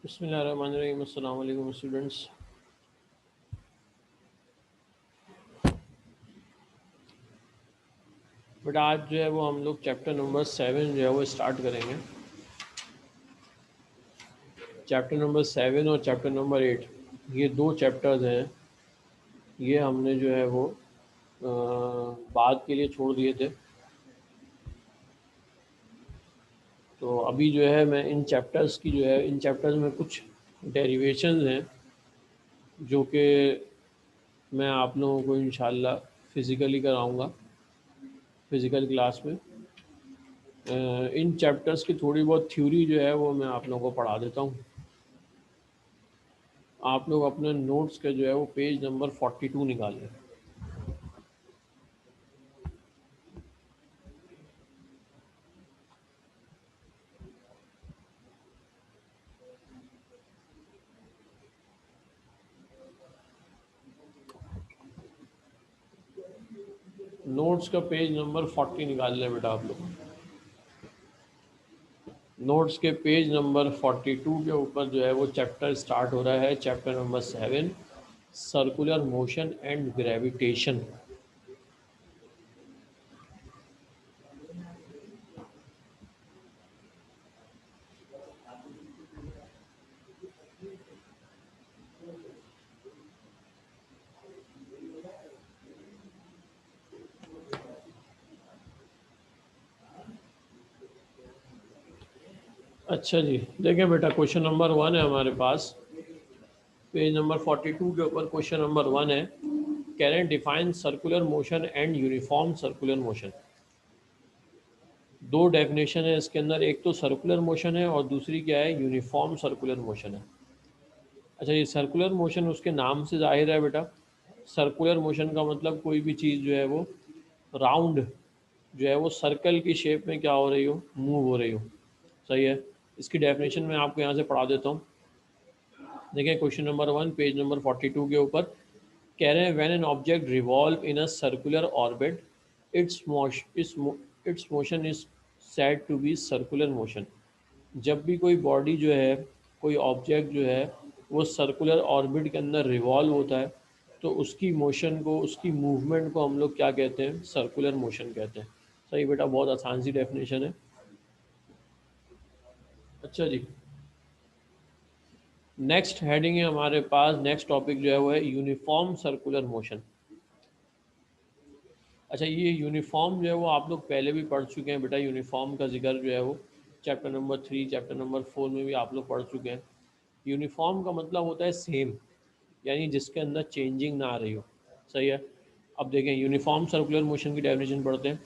बिस्मिल्लाहिर्रहमानिर्रहीम। अस्सलाम वालेकुम स्टूडेंट्स। बट आज जो है वो हम लोग चैप्टर नंबर 7 जो है वो स्टार्ट करेंगे। चैप्टर नंबर 7 और चैप्टर नंबर 8 ये दो चैप्टर्स हैं। ये हमने जो है वो बाद के लिए छोड़ दिए थे। तो अभी जो है मैं इन चैप्टर्स में कुछ डेरिवेशंस हैं जो कि मैं आप लोगों को इंशाल्लाह फ़िज़िकली कराऊंगा फ़िज़िकल क्लास में। इन चैप्टर्स की थोड़ी बहुत थ्योरी जो है वो मैं आप लोगों को पढ़ा देता हूँ। आप लोग अपने नोट्स के जो है वो पेज नंबर 42 निकालें। नोट्स का पेज नंबर 40 निकाल लें बेटा आप लोग। नोट्स के पेज नंबर 42 के ऊपर जो है वो चैप्टर स्टार्ट हो रहा है, chapter number 7, circular motion and gravitation. अच्छा जी, देखें बेटा, क्वेश्चन नंबर 1 है हमारे पास। पेज नंबर 42 के ऊपर क्वेश्चन नंबर 1 है, can define circular motion and uniform circular motion. दो डेफिनेशन है इसके अंदर, एक तो सर्कुलर मोशन है और दूसरी क्या है, यूनिफॉर्म सर्कुलर मोशन है। अच्छा, ये सर्कुलर मोशन उसके नाम से जाहिर है बेटा। सर्कुलर मोशन का मतलब कोई भी चीज़ जो है वो राउंड जो है वो सर्कल की शेप में क्या हो रही हो, मूव हो रही हो। सही है। इसकी डेफिनेशन मैं आपको यहाँ से पढ़ा देता हूँ। देखिए क्वेश्चन नंबर 1 पेज नंबर 42 के ऊपर कह रहे हैं, when an object revolve in a circular orbit its motion is said to be circular motion. जब भी कोई बॉडी जो है, कोई ऑब्जेक्ट जो है वो सर्कुलर ऑर्बिट के अंदर रिवॉल्व होता है तो उसकी मोशन को, उसकी मूवमेंट को हम लोग क्या कहते हैं, सर्कुलर मोशन कहते हैं। सही बेटा, बहुत आसान सी डेफिनेशन है। अच्छा जी, नेक्स्ट हेडिंग है हमारे पास, नेक्स्ट टॉपिक जो है वो है यूनिफॉर्म सर्कुलर मोशन। अच्छा, ये यूनिफॉर्म जो है वो आप लोग पहले भी पढ़ चुके हैं बेटा। यूनिफॉर्म का जिक्र जो है वो चैप्टर नंबर 3, चैप्टर नंबर 4 में भी आप लोग पढ़ चुके हैं। यूनिफॉर्म का मतलब होता है सेम, यानी जिसके अंदर चेंजिंग ना आ रही हो। सही है। अब देखें यूनिफॉर्म सर्कुलर मोशन की डेफिनेशन पढ़ते हैं।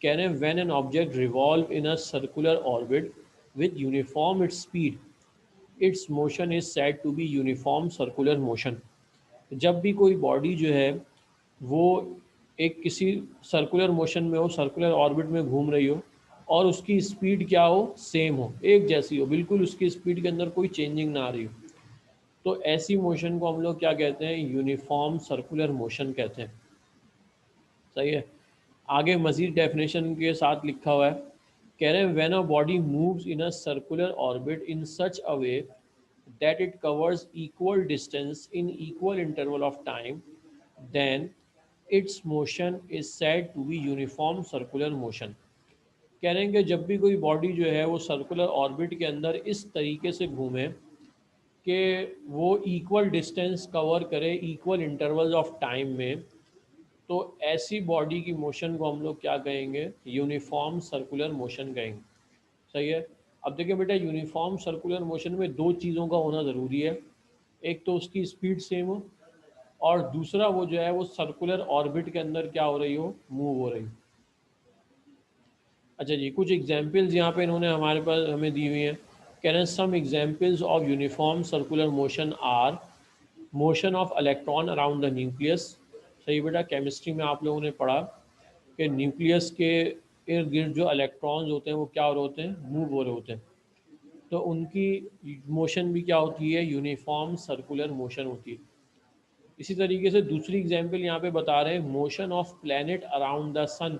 कह रहे हैं, when an object revolve in a circular orbit with uniform its speed its motion is said to be uniform circular motion. जब भी कोई बॉडी जो है वो एक किसी सर्कुलर मोशन में हो, सर्कुलर ऑर्बिट में घूम रही हो और उसकी स्पीड क्या हो, सेम हो, एक जैसी हो, बिल्कुल उसकी स्पीड के अंदर कोई चेंजिंग ना आ रही हो, तो ऐसी मोशन को हम लोग क्या कहते हैं, यूनिफॉर्म सर्कुलर मोशन कहते हैं। सही है। आगे मजीद डेफिनेशन के साथ लिखा हुआ है, कह रहे हैं, when a body moves in a circular orbit in such a way that it covers equal distance in equal interval of time, then its motion is said to be uniform circular motion। कह रहे हैं कि जब भी कोई body जो है वो सर्कुलर ऑर्बिट के अंदर इस तरीके से घूमे कि वो इक्वल डिस्टेंस कवर करे इक्वल इंटरवल्स ऑफ टाइम में, तो ऐसी बॉडी की मोशन को हम लोग क्या कहेंगे, यूनिफॉर्म सर्कुलर मोशन कहेंगे। सही है। अब देखिए बेटा, यूनिफॉर्म सर्कुलर मोशन में दो चीज़ों का होना ज़रूरी है, एक तो उसकी स्पीड सेम हो और दूसरा वो जो है वो सर्कुलर ऑर्बिट के अंदर क्या हो रही हो, मूव हो रही हो। अच्छा जी, कुछ एग्जांपल्स यहाँ पे इन्होंने हमारे पास हमें दी हुई हैं। कह रहे हैं, some examples of uniform circular motion are motion of electron around the nucleus. सही बेटा, केमिस्ट्री में आप लोगों ने पढ़ा कि न्यूक्लियस के इर्द गिर्द जो इलेक्ट्रॉन्स होते हैं वो क्या हो रहे होते हैं, मूव हो रहे होते हैं। तो उनकी मोशन भी क्या होती है, यूनिफॉर्म सर्कुलर मोशन होती है। इसी तरीके से दूसरी एग्जांपल यहाँ पे बता रहे हैं, motion of planet around the sun.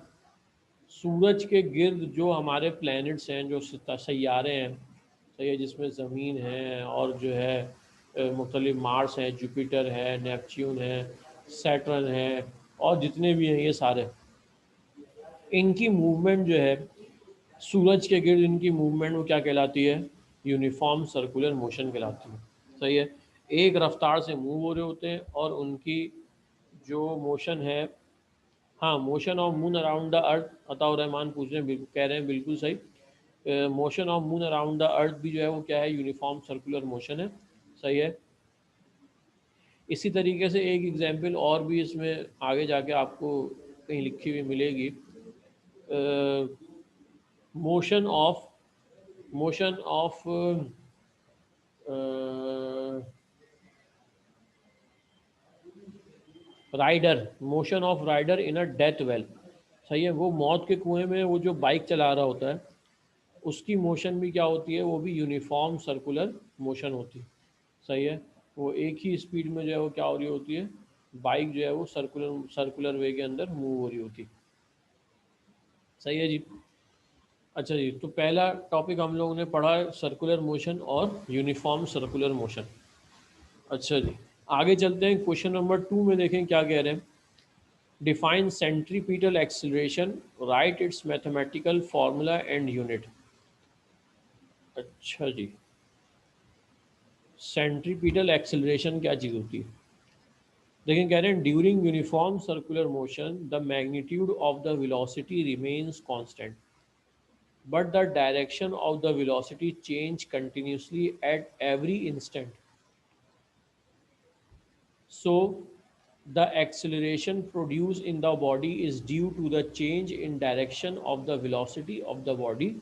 सूरज के गिर्द जो हमारे प्लैनेट्स हैं, जो सैयारे हैं, सही है, जिसमें ज़मीन है और जो है मुख्तलिफ मार्स हैं, जुपिटर है, नेपच्यून है, सैटर्न है और जितने भी हैं ये सारे, इनकी मूवमेंट जो है सूरज के गिर्द इनकी मूवमेंट वो क्या कहलाती है? यूनिफॉर्म सर्कुलर मोशन कहलाती है। सही है, एक रफ्तार से मूव हो रहे होते हैं और उनकी जो मोशन है, हाँ, motion of moon around the earth, Ataur Rahman पूछ रहे हैं, कह रहे हैं बिल्कुल सही, motion of moon around the earth भी जो है वो क्या है? यूनिफॉर्म सर्कुलर मोशन है। सही है। इसी तरीके से एक एग्जांपल और भी इसमें आगे जाके आपको कहीं लिखी हुई मिलेगी, motion of motion of rider, motion of rider in a death well. सही है, वो मौत के कुएं में वो जो बाइक चला रहा होता है उसकी मोशन भी क्या होती है? वो भी यूनिफॉर्म सर्कुलर मोशन होती है। सही है, वो एक ही स्पीड में जो है वो क्या हो रही होती है? बाइक जो है वो सर्कुलर सर्कुलर वे के अंदर मूव हो रही होती है। सही है जी। अच्छा जी, तो पहला टॉपिक हम लोगों ने पढ़ा सर्कुलर मोशन और यूनिफॉर्म सर्कुलर मोशन। अच्छा जी, आगे चलते हैं, क्वेश्चन नंबर 2 में देखें क्या कह रहे हैं। Define centripetal acceleration, right it's mathematical formula and unit. अच्छा जी, सेंट्रीपिटल एक्सीलरेशन क्या चीज़ होती है? लेकिन कह रहे हैं during uniform circular motion the magnitude of the velocity remains constant but the direction of the velocity change continuously at every instant. So, the acceleration produced in the body is due to the change in direction of the velocity of the body.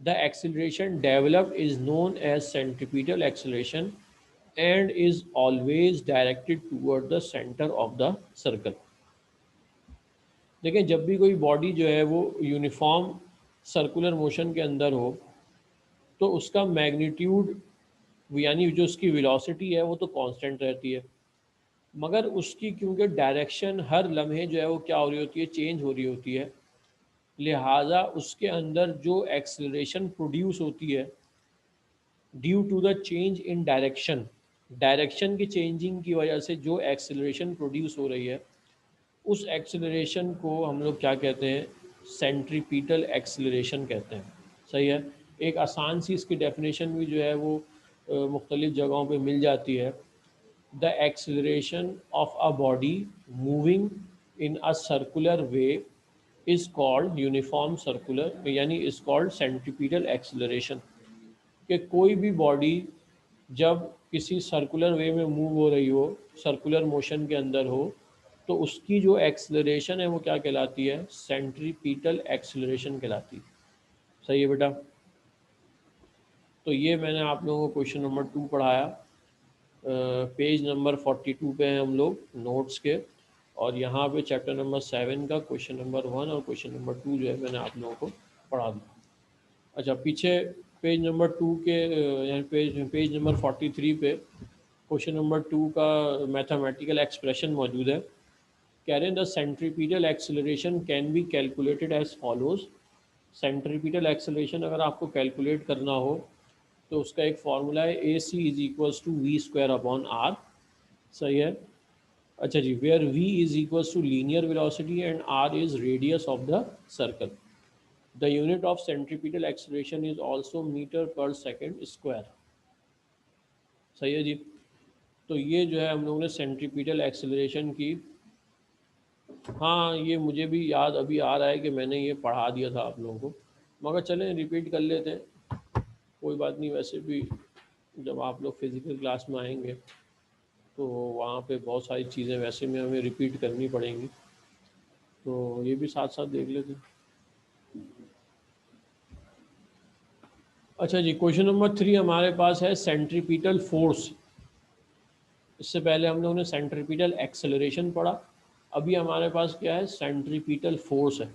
The acceleration developed is known as centripetal acceleration and is always directed toward the center of the circle. देखिए, जब भी कोई body जो है वो uniform circular motion के अंदर हो तो उसका मैग्नीट्यूड, यानी जो उसकी वेलोसिटी है वो तो कांस्टेंट रहती है, मगर उसकी क्योंकि डायरेक्शन हर लम्हे जो है वो क्या हो रही होती है? चेंज हो रही होती है। लिहाजा उसके अंदर जो एक्सेलरेशन प्रोड्यूस होती है due to the change in direction, direction की चेंजिंग की वजह से जो एक्सेलरेशन प्रोड्यूस हो रही है उस एक्सेलरेशन को हम लोग क्या कहते हैं? सेंट्रीपिटल एक्सेलरेशन कहते हैं। सही है, एक आसान सी इसकी डेफिनेशन भी जो है वो मुख्तलिफ़ जगहों पे मिल जाती है। The acceleration of a body moving in a circular way is called uniform circular, यानी इज़ कॉल्ड सेंट्रीपिटल एक्सेलरेशन। कि कोई भी बॉडी जब किसी सर्कुलर वे में मूव हो रही हो, सर्कुलर मोशन के अंदर हो, तो उसकी जो एक्सेलरेशन है वो क्या कहलाती है? सेंट्रीपिटल एक्सेलरेशन कहलाती है। सही है बेटा। तो ये मैंने आप लोगों को क्वेश्चन नंबर 2 पढ़ाया। पेज नंबर 42 पे हैं हम लोग नोट्स के, और यहाँ पे चैप्टर नंबर 7 का क्वेश्चन नंबर 1 और क्वेश्चन नंबर 2 जो है मैंने आप लोगों को पढ़ा दिया। अच्छा, पीछे पेज नंबर 2 के यानी पेज नंबर 43 पे क्वेश्चन नंबर 2 का मैथमेटिकल एक्सप्रेशन मौजूद है। कह रहे हैं the centripetal acceleration can be calculated as follows. Centripetal acceleration अगर आपको कैलकुलेट करना हो तो उसका एक फार्मूला है, a c is equals to v square upon are. सही है। अच्छा जी, where v is equals to linear velocity and r is radius of the circle. The unit of centripetal acceleration is also metre per second square. सही है जी। तो ये जो है हम लोगों ने सेंट्रीपिटल एक्सेलरेशन की, हाँ ये मुझे भी याद अभी आ रहा है कि मैंने ये पढ़ा दिया था आप लोगों को, मगर चलें रिपीट कर लेते हैं, कोई बात नहीं। वैसे भी जब आप लोग फिज़िकल क्लास में आएंगे तो वहाँ पे बहुत सारी चीज़ें वैसे में हमें रिपीट करनी पड़ेंगी, तो ये भी साथ साथ देख लेते हैं। अच्छा जी, क्वेश्चन नंबर 3 हमारे पास है सेंट्रीपिटल फोर्स। इससे पहले हम लोगों ने सेंट्रीपिटल एक्सेलरेशन पढ़ा, अभी हमारे पास क्या है? सेंट्रीपिटल फोर्स है।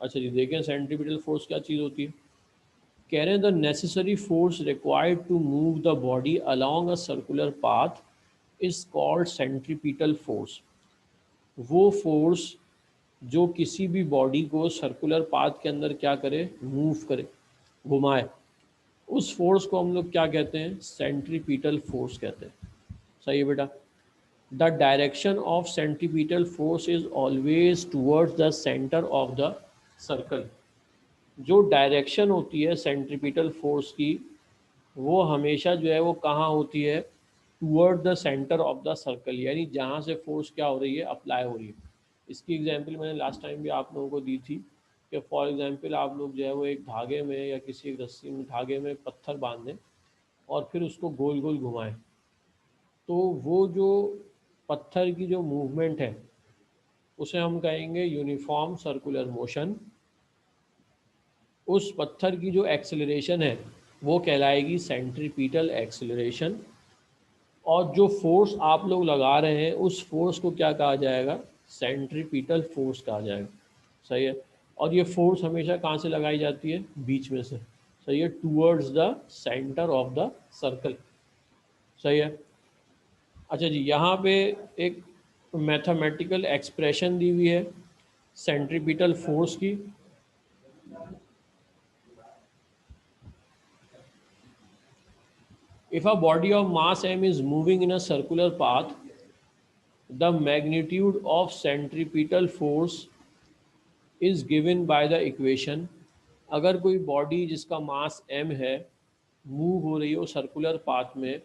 अच्छा जी, देखें सेंट्रीपिटल फोर्स क्या चीज़ होती है। कह रहे हैं the necessary force required to move the body along a circular path is called centripetal force. वो फोर्स जो किसी भी बॉडी को सर्कुलर पाथ के अंदर क्या करे? मूव करे, घुमाए, उस फोर्स को हम लोग क्या कहते हैं, सेंट्रीपिटल फोर्स कहते हैं। सही है बेटा। The direction of centripetal force is always towards the centre of the circle. जो डायरेक्शन होती है सेंट्रीपिटल फोर्स की, वो हमेशा जो है वो कहाँ होती है, toward the centre of the circle, यानी जहाँ से फोर्स क्या हो रही है, अप्लाई हो रही है। इसकी एग्जांपल मैंने लास्ट टाइम भी आप लोगों को दी थी कि फॉर एग्जांपल आप लोग जो है वो एक धागे में या किसी एक रस्सी में धागे में पत्थर बांध दें और फिर उसको गोल गोल घुमाएं, तो वो जो पत्थर की जो मूवमेंट है उसे हम कहेंगे यूनिफॉर्म सर्कुलर मोशन। उस पत्थर की जो एक्सेलरेशन है वो कहलाएगी सेंट्रीपिटल एक्सेलरेशन। और जो फोर्स आप लोग लगा रहे हैं उस फोर्स को क्या कहा जाएगा, सेंट्रीपिटल फोर्स कहा जाएगा। सही है। और ये फोर्स हमेशा कहाँ से लगाई जाती है, बीच में से। सही है, towards the centre of the circle. सही है। अच्छा जी, यहाँ पे एक मैथमेटिकल एक्सप्रेशन दी हुई है सेंट्रीपिटल फोर्स की। If a body of mass m is moving in a circular path, the magnitude of centripetal force is given by the equation। अगर कोई बॉडी जिसका मास m है मूव हो रही हो सर्कुलर पाथ में,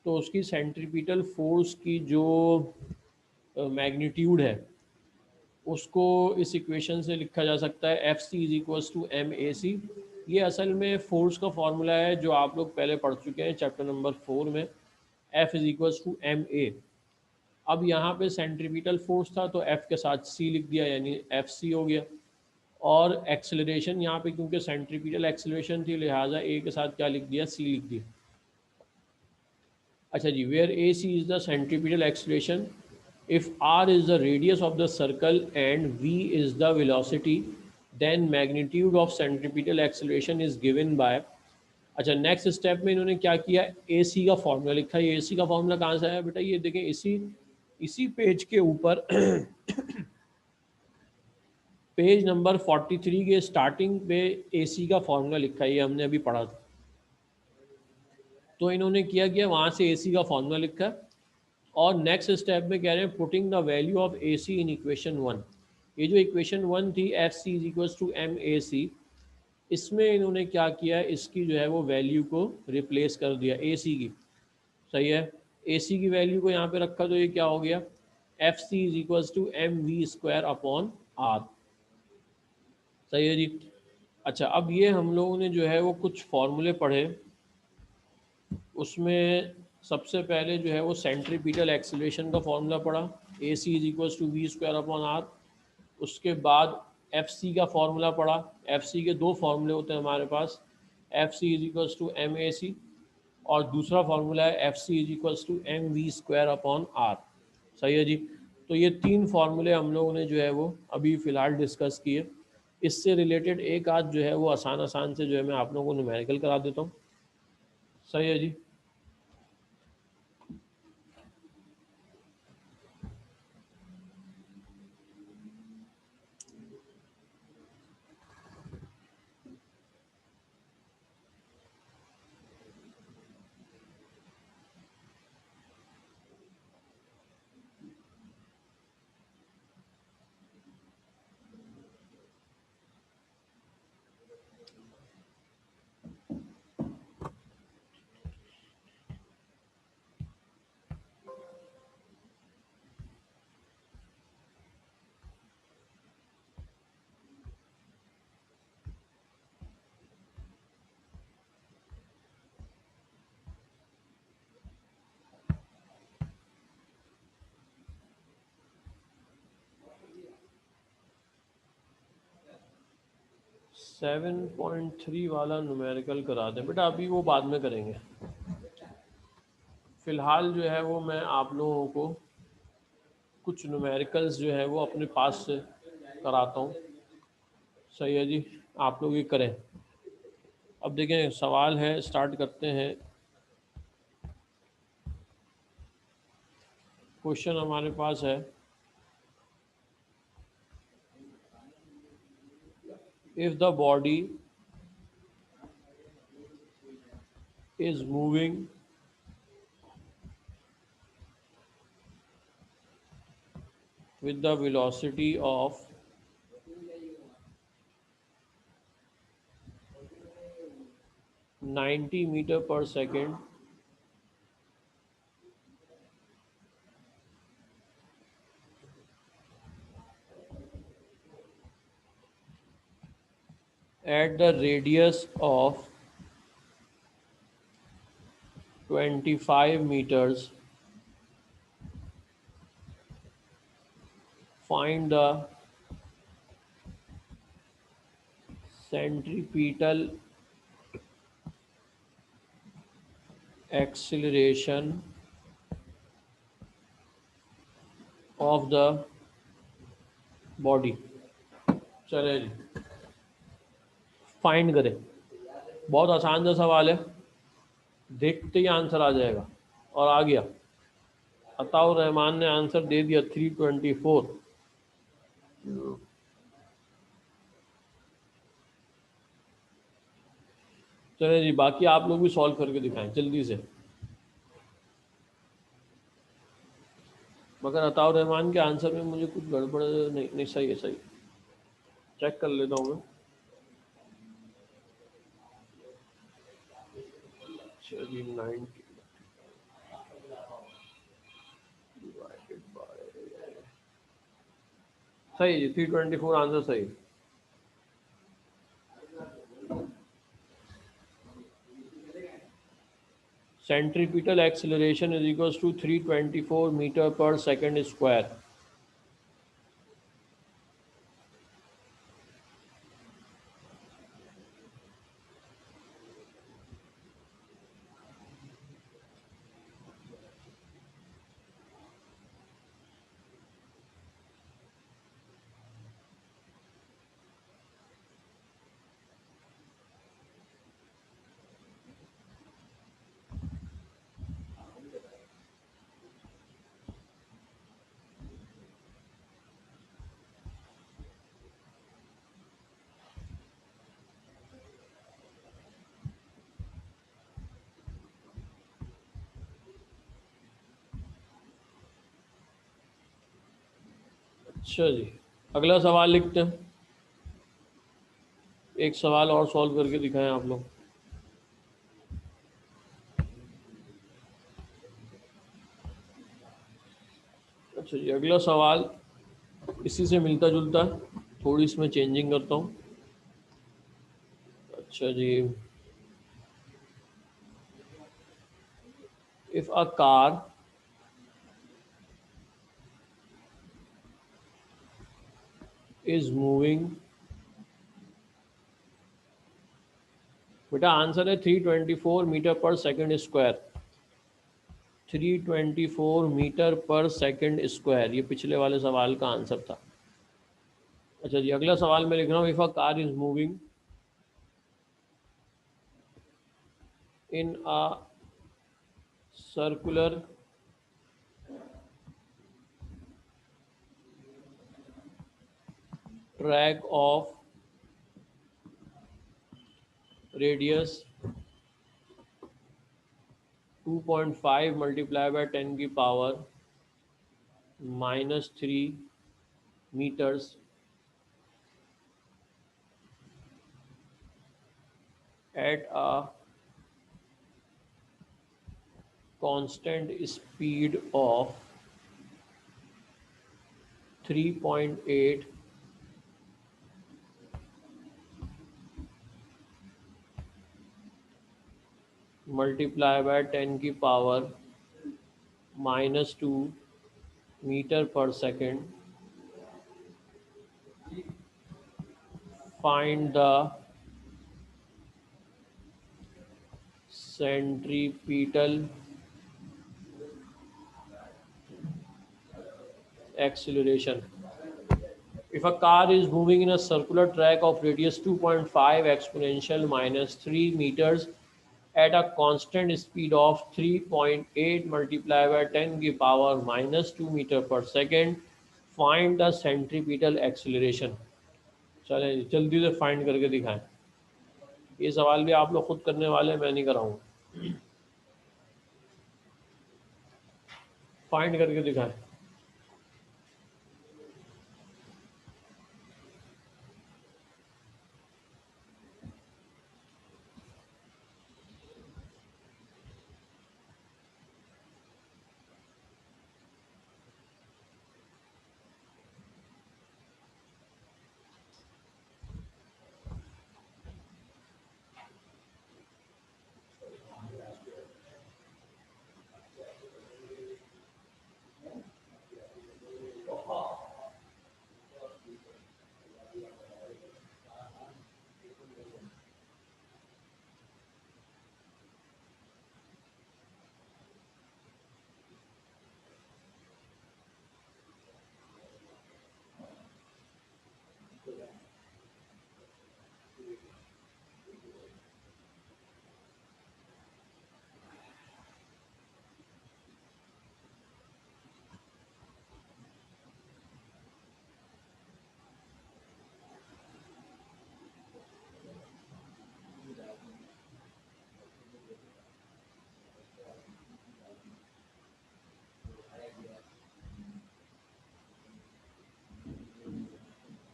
तो उसकी सेंट्रीपिटल फोर्स की जो मैग्नीट्यूड है उसको इस इक्वेशन से लिखा जा सकता है f C is equals to M a c. ये असल में फोर्स का फॉर्मूला है जो आप लोग पहले पढ़ चुके हैं चैप्टर नंबर 4 में, F is equals to M A. अब यहाँ पे सेंट्रीपिटल फोर्स था तो एफ के साथ सी लिख दिया, यानी एफ सी हो गया। और एक्सेलरेशन यहाँ पे क्योंकि सेंट्रीपिटल एक्सेलरेशन थी लिहाजा ए के साथ क्या लिख दिया, सी लिख दिया। अच्छा जी, where a c is the centripetal acceleration, if r is the radius of the circle and v is the velocity, then magnitude of centripetal acceleration is given by। अच्छा, नेक्स्ट स्टेप में इन्होंने क्या किया, ए सी का फॉर्मूला लिखा। ये a सी का formula कहाँ से आया बेटा, ये देखें इसी इसी पेज के ऊपर पेज नंबर 43 के स्टार्टिंग पे ए सी का फॉर्मूला लिखा है, ये हमने अभी पढ़ा था। तो इन्होंने किया वहाँ से ए सी का फॉर्मूला लिखा। और नेक्स्ट स्टेप में कह रहे हैं putting the value of a c in equation 1। ये जो इक्वेशन 1 थी f C is equals to M a c, इसमें इन्होंने क्या किया, इसकी जो है वो वैल्यू को रिप्लेस कर दिया ए सी की। सही है। ए सी की वैल्यू को यहाँ पे रखा तो ये क्या हो गया, F C is equals to M we square upon are. सही है जी। अच्छा, अब ये हम लोगों ने जो है वो कुछ फॉर्मूले पढ़े, उसमें सबसे पहले जो है वो सेंट्रीपिटल एक्सेलरेशन का फॉर्मूला पढ़ा, a c is equals to v square upon r. उसके बाद एफ सी का फॉर्मूला पढ़ा। एफ सी के दो फॉर्मूले होते हैं हमारे पास, f C is equals to M a c और दूसरा फॉर्मूला है f C is equals to M we square upon are. सही है जी। तो ये तीन फार्मूले हम लोगों ने जो है वो अभी फ़िलहाल डिस्कस किए। इससे रिलेटेड एक आध जो है वो आसान आसान से जो है मैं आप लोगों को न्यूमेरिकल करा देता हूँ। सही है जी। 7.3 वाला न्यूमेरिकल करा दें बेटा, अभी वो बाद में करेंगे। फ़िलहाल जो है वो मैं आप लोगों को कुछ न्यूमेरिकल्स जो है वो अपने पास से कराता हूँ। सही है जी, आप लोग ये करें। अब देखें सवाल है, स्टार्ट करते हैं। क्वेश्चन हमारे पास है, if the body is moving with the velocity of 90 meter per second at the radius of 25 meters. Find the centripetal acceleration of the body. चले जी, फाइंड करें। बहुत आसान सा सवाल है, देखते ही आंसर आ जाएगा। और आ गया, अताउर रहमान ने आंसर दे दिया 324। चले जी, बाकी आप लोग भी सॉल्व करके दिखाएं जल्दी से। मगर अताउर रहमान के आंसर में मुझे कुछ गड़बड़ नहीं, नहीं सही है, सही। चेक कर लेता हूँ मैं। चलिए 90 डिवाइडेड बाय, सही जी, 324 आंसर सही। Centripetal acceleration is equals to 324 meter per second square. अच्छा जी, अगला सवाल लिखते हैं। एक सवाल और सॉल्व करके दिखाएं आप लोग। अच्छा जी, अगला सवाल इसी से मिलता जुलता है, थोड़ी इसमें चेंजिंग करता हूँ। अच्छा जी, if a car is moving, बेटा आंसर है 324 metre per second square. 324 metre per second square, ये पिछले वाले सवाल का आंसर था। अच्छा जी, अगला सवाल मैं लिख रहा हूँ, if a car is moving in a circular track of radius 2.5 multiplied by 10 की power -3 meters at a constant speed of 3.8 multiplied by 10 की power -2 meter per second. Find the centripetal acceleration. If a car is moving in a circular track of radius 2.5 exponential -3 meters at a constant speed of 3.8 multiplied by 10 की power -2 meter per second, find the centripetal acceleration. चलें जल्दी से find करके दिखाएं। ये सवाल भी आप लोग खुद करने वाले हैं, मैं नहीं कराऊँ। फाइंड करके दिखाएं।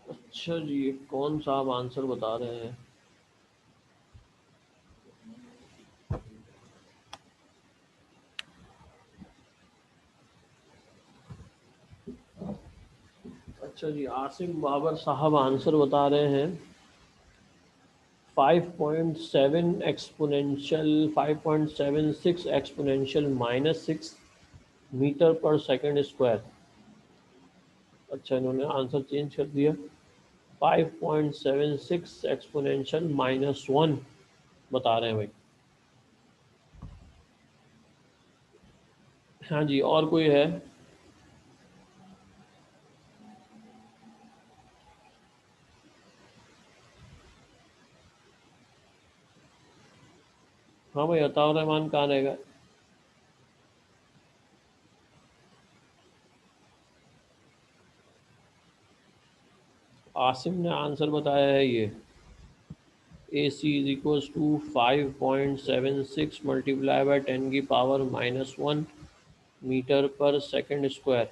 अच्छा जी, ये कौन सा आप आंसर बता रहे हैं? अच्छा जी, आसिम बाबर साहब आंसर बता रहे हैं 5.7 exponential 5.76 exponential -6 metre per second square. अच्छा, इन्होंने आंसर चेंज कर दिया। 5.76 एक्सपोनेंशियल -1 बता रहे हैं भाई। हाँ जी, और कोई है? हाँ भाई, अताउर रहमान कहाँ रहेगा? आसिम ने आंसर बताया है ये a c is equals to 5.76 multiply by 10 की power -1 metre per second square.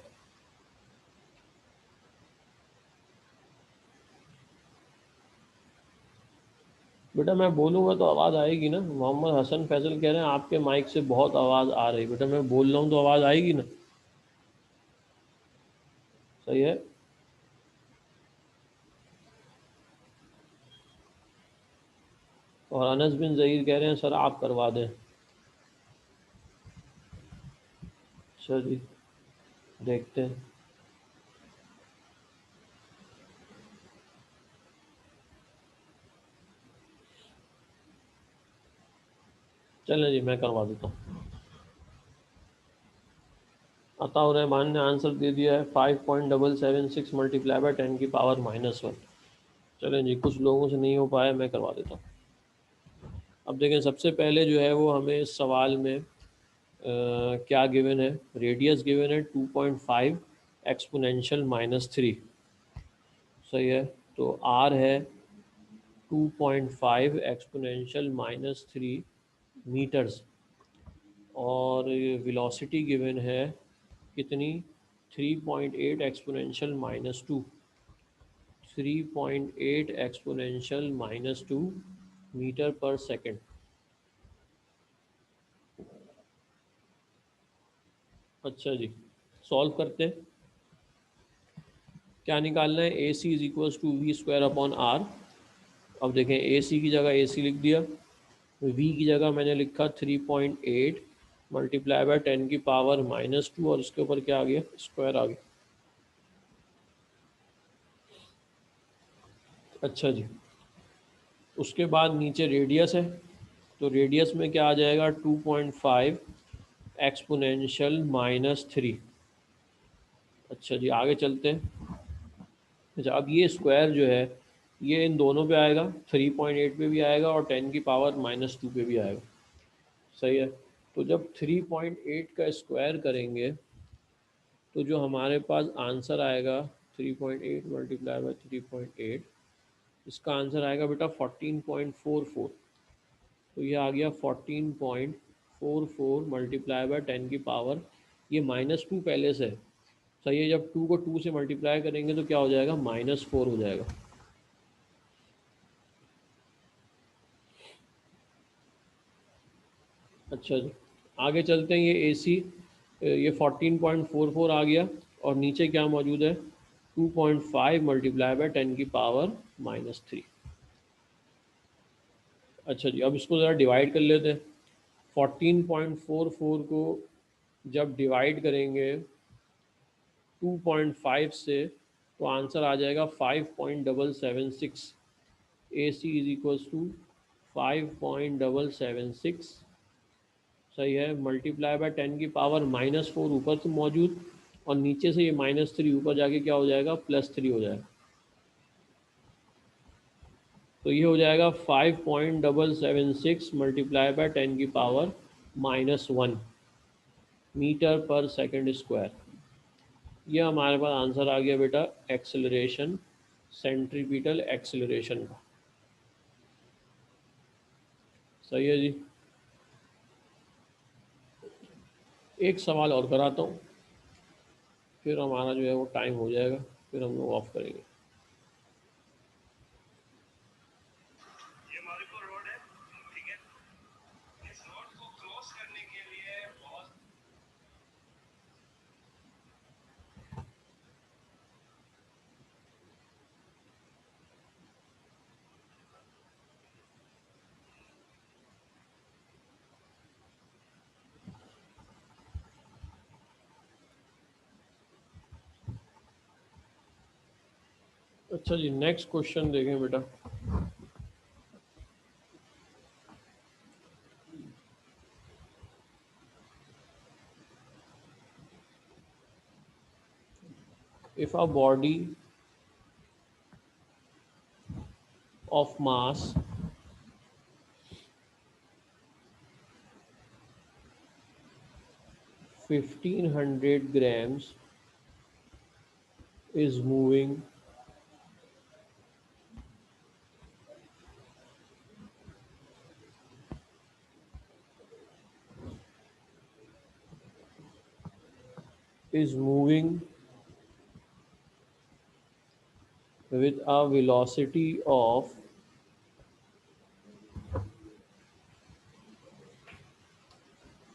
बेटा मैं बोलूँगा तो आवाज़ आएगी ना। मोहम्मद हसन फैसल कह रहे हैं आपके माइक से बहुत आवाज़ आ रही। बेटा मैं बोल रहा हूँ तो आवाज़ आएगी ना। सही है। और अनस बिन ज़हीर कह रहे हैं सर आप करवा दें। अच्छा जी, देखते हैं। चलें जी, मैं करवा देता हूँ। अताउर रहमान ने आंसर दे दिया है 5.776 मल्टीप्लाई बाई 10 की पावर -1। चलें जी, कुछ लोगों से नहीं हो पाया, मैं करवा देता हूँ। अब देखें, सबसे पहले जो है वो हमें इस सवाल में क्या गिवन है? रेडियस गिवन है 2.5 एक्सपोनेंशियल -3। सही है। तो आर है 2.5 एक्सपोनेंशियल -3 मीटर्स। और वेलोसिटी गिवन है कितनी? 3.8 exponential -2। 3.8 exponential -2 metre per second. अच्छा जी, सॉल्व करते हैं। क्या निकालना है? A c is equals to v square upon r. अब देखें, ए सी की जगह ए सी लिख दिया, वी की जगह मैंने लिखा 3.8 मल्टीप्लाई बाय 10 की पावर -2 और इसके ऊपर क्या आ गया? स्क्वायर आ गया। अच्छा जी, उसके बाद नीचे रेडियस है, तो रेडियस में क्या आ जाएगा? 2.5 एक्सपोनेंशियल -3। अच्छा जी, आगे चलते हैं। अच्छा, अब ये स्क्वायर जो है ये इन दोनों पे आएगा, 3.8 पे भी आएगा और 10 की पावर -2 पे भी आएगा। सही है। तो जब 3.8 का स्क्वायर करेंगे तो जो हमारे पास आंसर आएगा 3.8 मल्टीप्लाई बाई 3.8, इसका आंसर आएगा बेटा 14.44। तो ये आ गया 14.44 मल्टीप्लाई बाय 10 की पावर, ये -2 पहले से है। सही है, जब 2 को 2 से मल्टीप्लाई करेंगे तो क्या हो जाएगा, -4 हो जाएगा। अच्छा जी, आगे चलते हैं। ये AC ये 14.44 आ गया, और नीचे क्या मौजूद है, 2.5 मल्टीप्लाई बाय 10 की पावर -3। अच्छा जी, अब इसको ज़रा डिवाइड कर लेते हैं। 14.44 को जब डिवाइड करेंगे 2.5 से, तो आंसर आ जाएगा 5.776। AC is equals to 5.776। सही है, मल्टीप्लाई बाय 10 की पावर -4 ऊपर से मौजूद, और नीचे से ये -3 ऊपर जाके क्या हो जाएगा, +3 हो जाएगा। तो ये हो जाएगा 5.776 मल्टीप्लाई बाय 10 की power -1 metre per second square. ये हमारे पास आंसर आ गया बेटा एक्सेलरेशन, सेंट्रीपिटल एक्सेलरेशन का। सही है जी। एक सवाल और कराता हूँ, फिर हमारा जो है वो टाइम हो जाएगा, फिर हम लोग ऑफ करेंगे। अच्छा जी, नेक्स्ट क्वेश्चन देखें बेटा। If a body of mass 1500 grams is moving is moving with a velocity of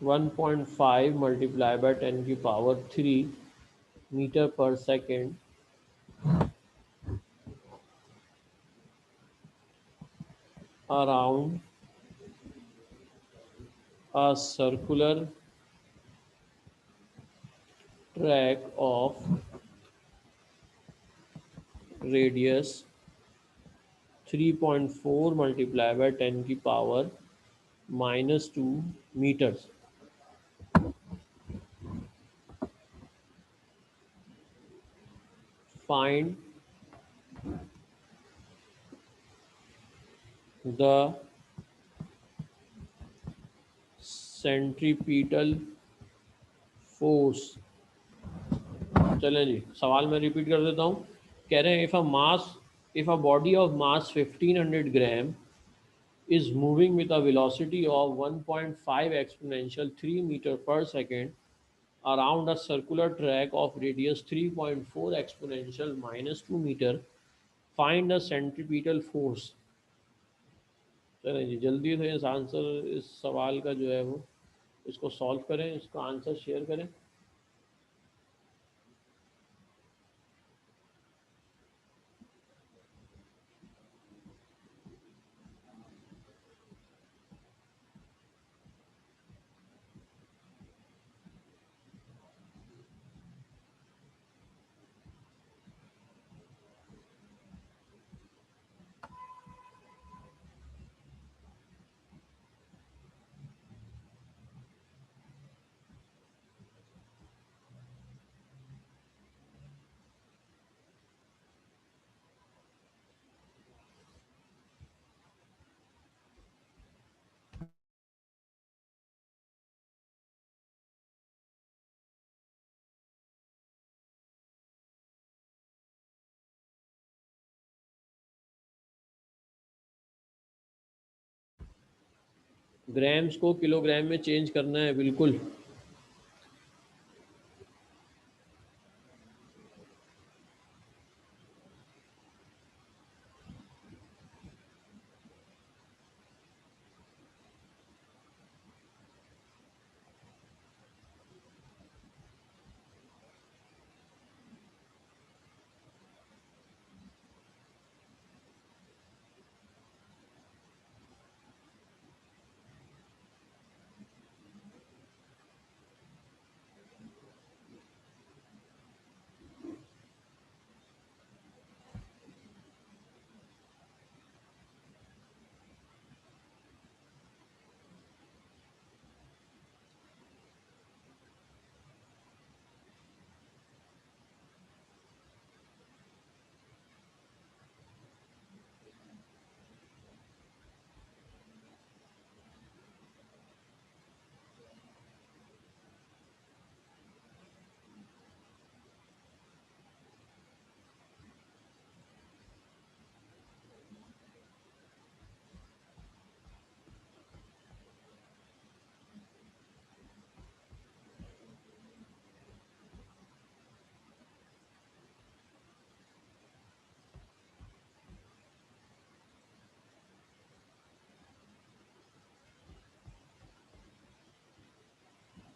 1.5 multiplied by 10 की पावर 3 मीटर पर second around a circular track of radius 3.4 multiplied by 10 की power -2 meters. Find the centripetal force. चलें जी, सवाल मैं repeat कर देता हूँ। कह रहे हैं if a body of mass 1500 gram is moving with a velocity of 1.5 exponential 3 meter per second around a circular track of radius 3.4 exponential -2 meter, find the centripetal force. चलें जी, जल्दी से इस आंसर, इस सवाल का जो है वो इसको सॉल्व करें, इसका आंसर शेयर करें। ग्राम्स को किलोग्राम में चेंज करना है, बिल्कुल।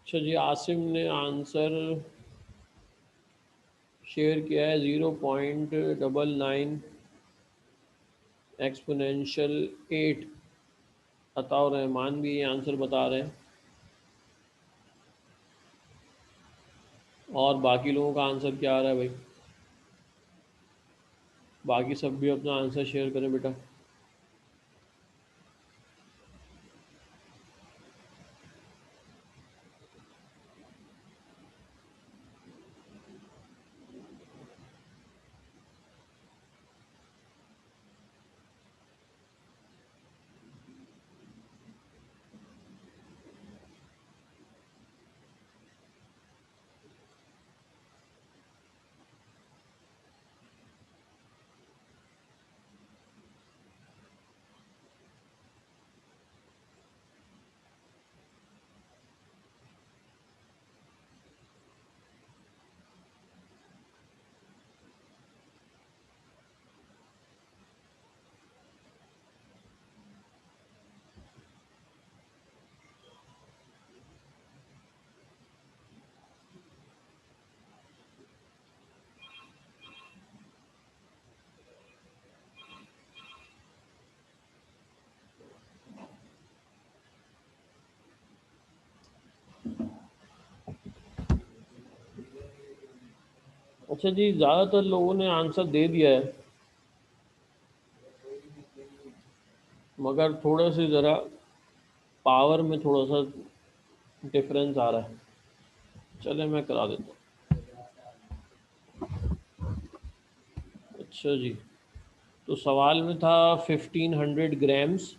अच्छा जी, आसिम ने आंसर शेयर किया है 0.99 एक्सपोनेंशियल 8। अताउर रहमान भी ये आंसर बता रहे हैं, और बाकी लोगों का आंसर क्या आ रहा है भाई? बाकी सब भी अपना आंसर शेयर करें बेटा। अच्छा जी, ज़्यादातर लोगों ने आंसर दे दिया है, मगर थोड़ा सी ज़रा पावर में थोड़ा सा डिफरेंस आ रहा है। चले मैं करा देता हूँ। अच्छा जी, तो सवाल में था 1500 ग्राम्स।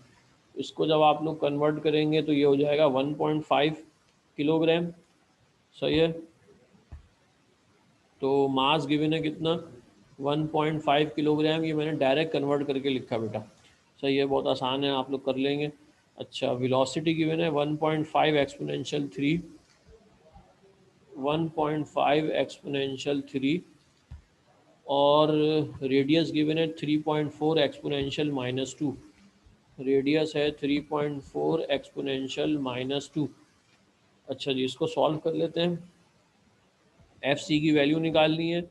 इसको जब आप लोग कन्वर्ट करेंगे तो ये हो जाएगा 1.5 किलोग्राम। सही है। तो मास गिवन है कितना? 1.5 किलोग्राम। ये मैंने डायरेक्ट कन्वर्ट करके लिखा बेटा। सही है, बहुत आसान है, आप लोग कर लेंगे। अच्छा, वेलोसिटी गिवन है 1.5 एक्सपोनेंशियल 3, 1.5 एक्सपोनेंशियल 3, और रेडियस गिवन है 3.4 एक्सपोनेंशियल -2। रेडियस है 3.4 एक्सपोनेंशियल -2। अच्छा जी, इसको सॉल्व कर लेते हैं। एफ सी की वैल्यू निकालनी है।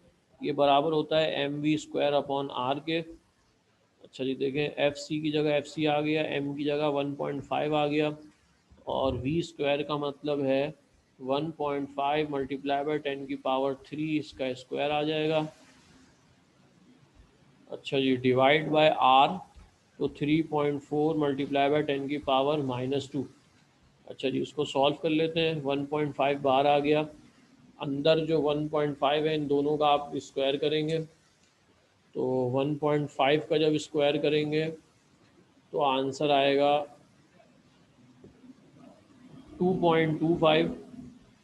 ये बराबर होता है M we square upon R के। अच्छा जी, देखें, एफ सी की जगह एफ सी आ गया, एम की जगह 1.5 आ गया, और वी स्क्वायर का मतलब है 1.5 मल्टीप्लाई बाय 10⁻3, इसका स्क्वायर आ जाएगा। अच्छा जी, डिवाइड बाय आर, तो 3.4 मल्टीप्लाई बाय 10⁻²। अच्छा जी, उसको सॉल्व कर लेते हैं। 1.5 बाहर आ गया, अंदर जो 1.5 है इन दोनों का आप स्क्वायर करेंगे, तो 1.5 का जब स्क्वायर करेंगे तो आंसर आएगा 2.25,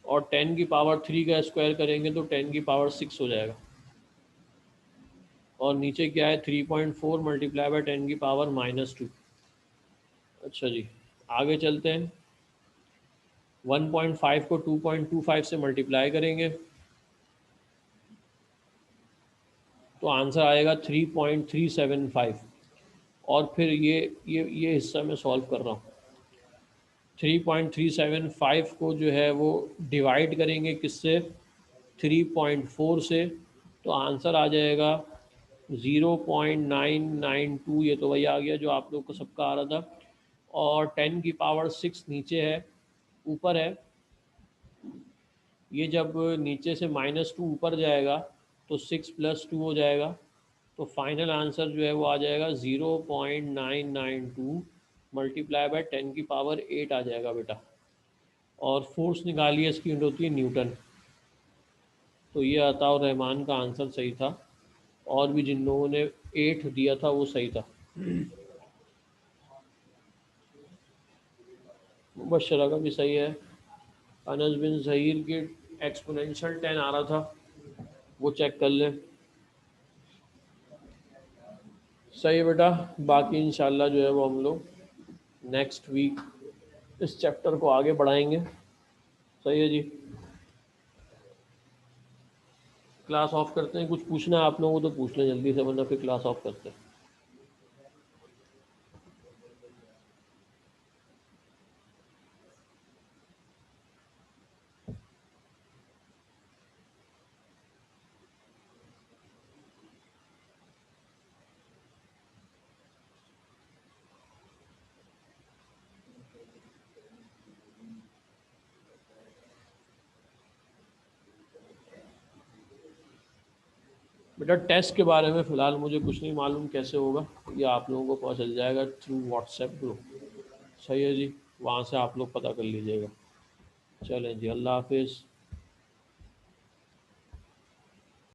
और 10⁻3 का स्क्वायर करेंगे तो 10⁻6 हो जाएगा। और नीचे क्या है? 3.4 मल्टीप्लाई बाय 10⁻²। अच्छा जी, आगे चलते हैं। 1.5 को 2.25 से मल्टीप्लाई करेंगे तो आंसर आएगा 3.375। और फिर ये हिस्सा मैं सॉल्व कर रहा हूँ। 3.375 को जो है वो डिवाइड करेंगे किससे, 3.4 से, तो आंसर आ जाएगा 0.992। ये तो वही आ गया जो आप लोग को सबका आ रहा था। और 10 की पावर 6 नीचे है, ऊपर है। ये जब नीचे से -2 ऊपर जाएगा तो 6 + 2 हो जाएगा। तो फाइनल आंसर जो है वो आ जाएगा 0.992 मल्टीप्लाई बाय 10 की पावर 8 आ जाएगा बेटा। और फोर्स निकालिए, इसकी यूनिट होती है न्यूटन। तो ये अताउर रहमान का आंसर सही था, और भी जिन लोगों ने 8 दिया था वो सही था। मुबशरा का भी सही है। अनस बिन ज़हीर की एक्सपोनेंशियल 10 आ रहा था, वो चेक कर लें। सही है बेटा। बाकी इंशाल्लाह जो है वो हम लोग नेक्स्ट वीक इस चैप्टर को आगे बढ़ाएंगे। सही है जी। क्लास ऑफ करते हैं। कुछ पूछना है आप लोगों को तो पूछ लें जल्दी से, वरना फिर क्लास ऑफ करते हैं। बेटा टेस्ट के बारे में फ़िलहाल मुझे कुछ नहीं मालूम कैसे होगा, ये आप लोगों को पता चल जाएगा थ्रू व्हाट्सएप ग्रुप। सही है जी, वहाँ से आप लोग पता कर लीजिएगा। चलें जी, अल्लाह हाफिज़।